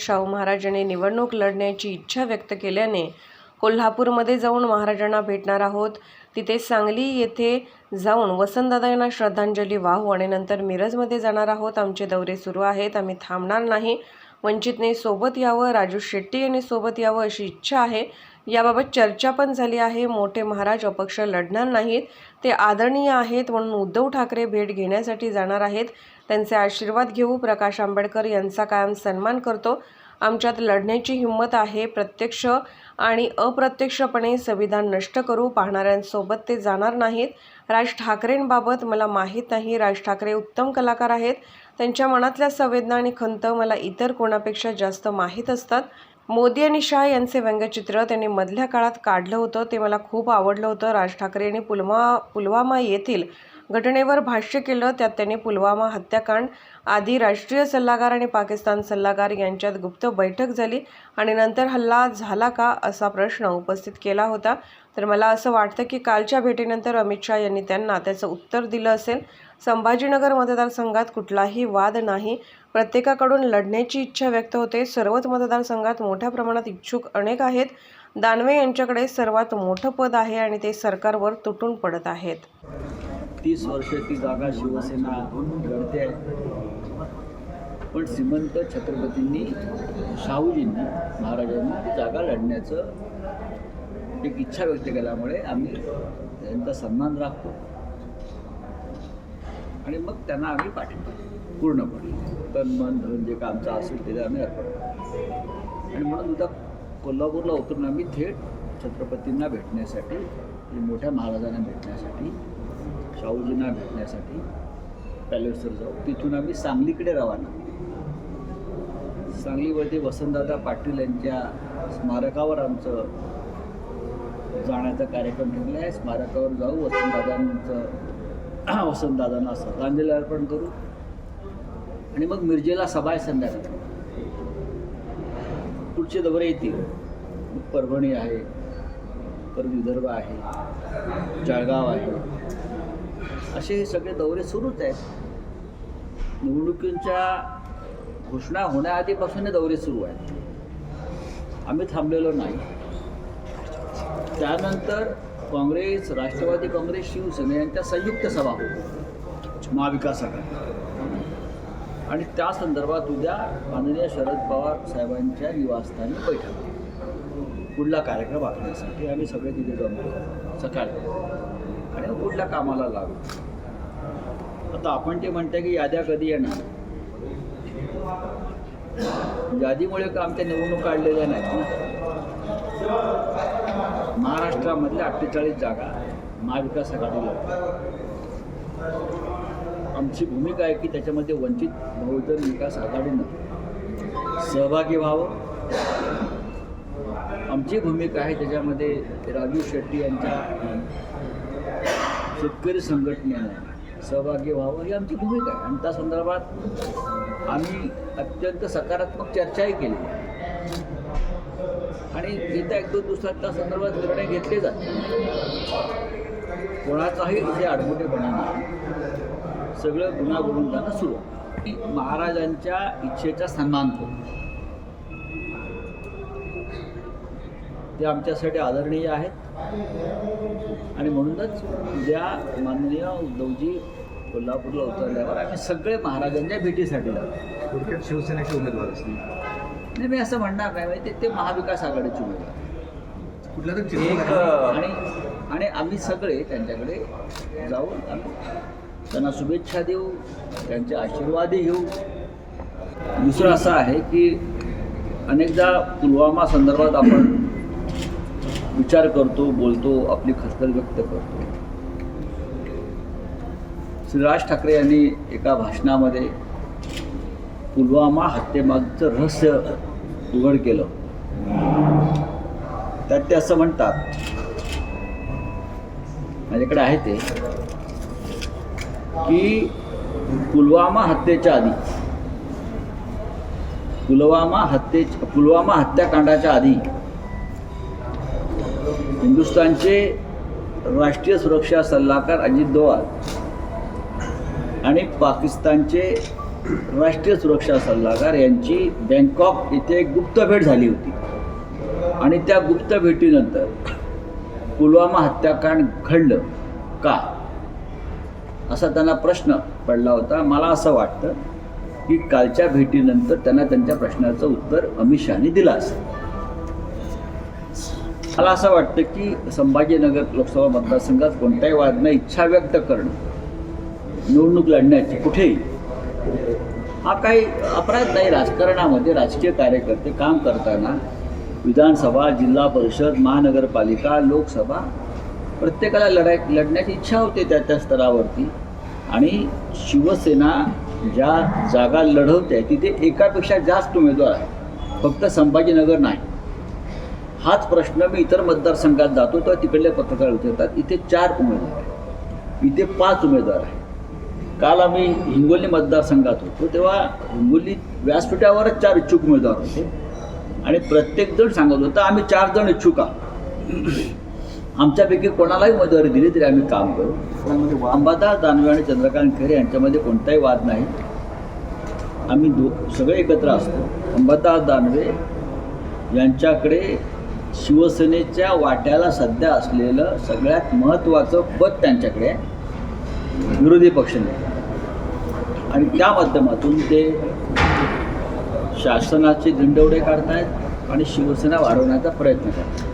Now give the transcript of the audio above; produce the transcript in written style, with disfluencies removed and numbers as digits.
शाहू महाराज यांनी निवडणूक लढण्याची इच्छा व्यक्त केल्याने कोल्हापूरमध्ये जाऊन महाराजांना भेटणार आहोत। तिथे सांगली येथे जाऊन वसंतदादा यांना श्रद्धांजली वाहू आणि नंतर मिरजमध्ये जाणार आहोत। आमचे दौरे सुरू आहेत, आम्ही थांबणार नाही। वंचितने सोबत यावं, राजू शेट्टी यांनी सोबत यावं अशी इच्छा आहे। याबाबत चर्चा पण झाली आहे। मोठे महाराज अपक्ष लढणार नाहीत, ते आदरणीय आहेत म्हणून उद्धव ठाकरे भेट घेण्यासाठी जाणार आहेत। त्यांचे आशीर्वाद घेऊ। प्रकाश आंबेडकर यांचा कायम सन्मान करतो। आमच्यात लढण्याची हिंमत आहे। प्रत्यक्ष आणि अप्रत्यक्षपणे संविधान नष्ट करू पाहणाऱ्यांसोबत ते जाणार नाहीत। राज ठाकरेंबाबत मला माहीत नाही। राज ठाकरे उत्तम कलाकार आहेत। त्यांच्या मनातल्या संवेदना आणि खंत मला इतर कोणापेक्षा जास्त माहीत असतात। मोदी आणि शाह यांचे व्यंगचित्र त्यांनी मधल्या काळात काढलं होतं, ते मला खूप आवडलं होतं। राज ठाकरे यांनी पुलवामा येथील घटनेवर भाष्य केलं। त्यात त्यांनी पुलवामा हत्याकांड आधी राष्ट्रीय सल्लागार आणि पाकिस्तान सल्लागार यांच्यात गुप्त बैठक झाली आणि नंतर हल्ला झाला का असा प्रश्न उपस्थित केला होता। तर मला असं वाटतं की कालच्या भेटीनंतर अमित शाह यांनी त्यांना त्याचं उत्तर दिलं असेल। संभाजीनगर मतदारसंघात कुठलाही वाद नाही, प्रत्येकाकडून लढण्याची इच्छा व्यक्त होते। सर्वच मतदारसंघात मोठ्या प्रमाणात इच्छुक अनेक आहेत। दानवे यांच्याकडे सर्वात मोठं पद आहे आणि ते सरकारवर तुटून पडत आहेत। 30 वर्ष ती जागा शिवसेना लढते आहे, पण श्रीमंत छत्रपतींनी शाहूजींनी महाराजांनी ती जागा लढण्याचं एक इच्छा व्यक्त केल्यामुळे आम्ही त्यांचा सन्मान राखतो आणि मग त्यांना आम्ही पाठवतो पूर्णपणे तन मन धन जे का आमचं असेल ते आम्ही अर्पण करतो। आणि म्हणून उद्या कोल्हापूरला उतरून आम्ही थेट छत्रपतींना भेटण्यासाठी, मोठ्या महाराजांना भेटण्यासाठी, शाहूजींना भेटण्यासाठी पॅलेसवर जाऊ। तिथून आम्ही सांगलीकडे रवाना। सांगलीवरती वसंतदादा पाटील यांच्या स्मारकावर आमचं जाण्याचा कार्यक्रम ठरला आहे। स्मारकावर जाऊ, वसंतदादांना श्रद्धांजली अर्पण करू आणि मग मिरजेला सभा आहे संध्याकाळी। पुढचे दौरे येतील, परभणी आहे, परत विदर्भ आहे, जळगाव आहे, असे हे सगळे दौरे सुरूच आहेत। निवडणुकींच्या घोषणा होण्याआधीपासून हे दौरे सुरू आहेत, आम्ही थांबलेलो नाही। त्यानंतर काँग्रेस, राष्ट्रवादी काँग्रेस, शिवसेना यांच्या संयुक्त सभा होती महाविकास आघाडी आणि त्या संदर्भात उद्या माननीय शरद पवार साहेबांच्या निवासस्थानी बैठक, पुढला कार्यक्रम आखण्यासाठी आम्ही सगळे तिथे जमलो सकाळी आणि पुढल्या कामाला लागू। आता आपण ते म्हणताय की याद्या कधी येणार, यादीमुळे का आमच्या निवडणूक काढलेल्या नाहीत ना। महाराष्ट्रामधल्या 48 जागा महाविकास आघाडीला, आमची भूमिका आहे की त्याच्यामध्ये वंचित बहुजन विकास आघाडीनं सहभागी व्हावं। आमची भूमिका आहे त्याच्यामध्ये राजू शेट्टी यांच्या शेतकरी संघटनेनं सहभागी व्हावं, ही आमची भूमिका आहे आणि त्या संदर्भात आम्ही अत्यंत सकारात्मक चर्चाही केली आणि येत्या 1-2 दिवसात त्या संदर्भात निर्णय घेतले जातात। कोणाचाही इथे आडमुठेपणा नाही, सगळं गुणागोविंदानं सुरू आहे। महाराजांच्या इच्छेचा सन्मान करू, ते आमच्यासाठी आदरणीय आहेत आणि म्हणूनच उद्या माननीय उद्धवजी कोल्हापूरला उतरल्यावर आम्ही सगळे महाराजांच्या भेटीसाठी लागतो। थोडक्यात शिवसेनेचे उमेदवार असतील नाही, मी असं म्हणणार नाही, ते महाविकास आघाडीचे उमेदवार कुठला तर आणि आम्ही सगळे त्यांच्याकडे जाऊन आम्ही त्यांना शुभेच्छा देऊ, त्यांचे आशीर्वादही घेऊ। दुसरं असं आहे की अनेकदा पुलवामा संदर्भात आपण विचार करतो, बोलतो, आपली खदखद व्यक्त करतो। श्री राज ठाकरे यांनी एका भाषणामध्ये पुलवामा हत्येमागचं रहस्य उघड केलं। त्यात ते असं म्हणतात, माझ्याकडे आहे ते, की पुलवामा हत्याकांडाच्या आधी हिंदुस्थानचे राष्ट्रीय सुरक्षा सल्लागार अजित डोवाल आणि पाकिस्तानचे राष्ट्रीय सुरक्षा सल्लागार यांची बँकॉक येथे एक गुप्त भेट झाली होती आणि त्या गुप्त भेटीनंतर पुलवामा हत्याकांड घडलं का असा त्यांना प्रश्न पडला होता. मला असं वाटतं की कालच्या भेटीनंतर त्यांना त्यांच्या प्रश्नाचं उत्तर अमित शहानी दिलं असेल. मला असं वाटतं की संभाजीनगर लोकसभा मतदारसंघात कोणत्याही वादना इच्छा व्यक्त करणं, निवडणूक लढण्याची कुठेही, हा काही अपराध नाही. राजकारणामध्ये राजकीय कार्यकर्ते काम करताना विधानसभा, जिल्हा परिषद, महानगरपालिका, लोकसभा प्रत्येकाला लढण्याची इच्छा होते त्या स्तरावरती. आणि शिवसेना ज्या जागा लढवते तिथे एकापेक्षा जास्त उमेदवार आहेत, फक्त संभाजीनगर नाही. हाच प्रश्न मी इतर मतदारसंघात जातो तर तिकडले पत्रकार विचारतात. इथे 4 उमेदवार आहेत, इथे 5 उमेदवार आहेत. काल आम्ही हिंगोली मतदारसंघात होतो तेव्हा हिंगोली व्यासपीठावरच 4 इच्छुक उमेदवार होते आणि प्रत्येकजण सांगत होता आम्ही 4 जण इच्छुक आहोत, आमच्यापैकी कोणालाही उमेदवारी दिली तरी आम्ही काम करू. अंबादास दानवे आणि चंद्रकांत खैरे यांच्यामध्ये कोणताही वाद नाही. आम्ही सगळे एकत्र असतो. अंबादास दानवे यांच्याकडे शिवसेनेच्या वाट्याला सध्या असलेलं सगळ्यात महत्त्वाचं पद त्यांच्याकडे आहे, विरोधी पक्षनेते. आणि त्या माध्यमातून ते शासनाचे दिंडवडे काढतायत आणि शिवसेना वाढवण्याचा प्रयत्न करतात.